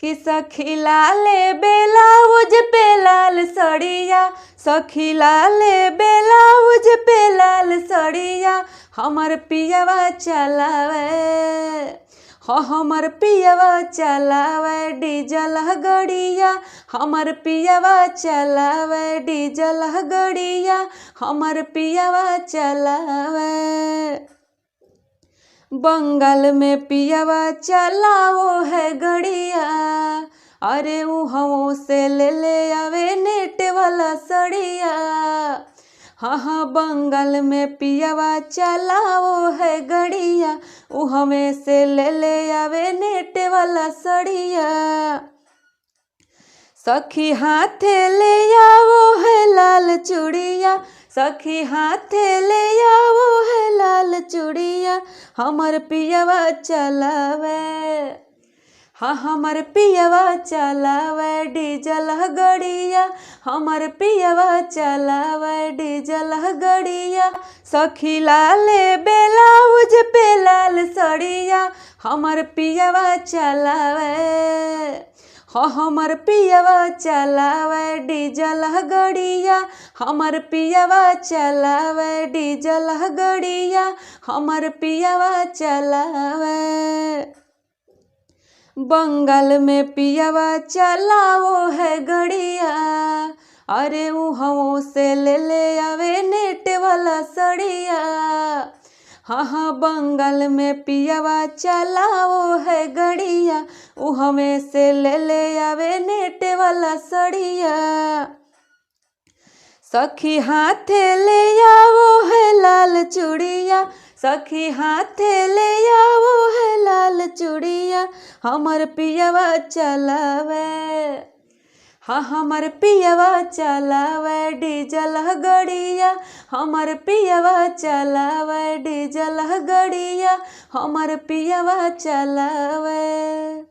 कि सखी लाले ब्लाउज पे लाल सड़िया, सखी लाले ब्लाउज पे लाल सड़िया, हमर पियवा चलावे हो, हमर पियवा चलावे डीजल गड़िया, हमर पियवा चलावे डीजल गड़िया, हमर पियवा चलावे। बंगाल में पियवा चलावो है गड़िया, अरे उहवों से ले आवे नेट वाला सड़िया। हाँ हाँ बंगाल में पियवा चलावो है गड़िया, उहमें से ले आवे नेट वाला सड़िया। सखी हाथे ले आवो है लाल चूड़िया, सखी हाथे ले आवो है लाल चूड़िया, हमर पियवा चलावे हाँ हमर पियवा चलावे डीजल गड़िया, हमर पियवा चलावे डीजल गड़िया। सखी लाले ब्लाउज पे लाल सड़िया, हमर पियवा चलावे हो, हमर पियवा चलावे डीजल गड़िया, हमर पियवा चलावे डीजल गड़िया, हमर पियवा चलावे। बंगाल में पियवा चलावो है गड़िया, अरे उहवों से ले आवे नेट वाला सड़िया। हाँ हाँ बंगाल में पियवा चलावो है गड़िया, उहमें से ले आवे नेट वाला सड़िया। सखी हाथे ले आवो है लाल चूड़िया, सखी हाथे ले आवो है लाल चूड़िया, हमर पियवा चलावे हाँ हमर पियवा चलावे डीजल गड़िया, हमर पियवा चलावे डीजल गड़िया, हमर पियवा चलावे।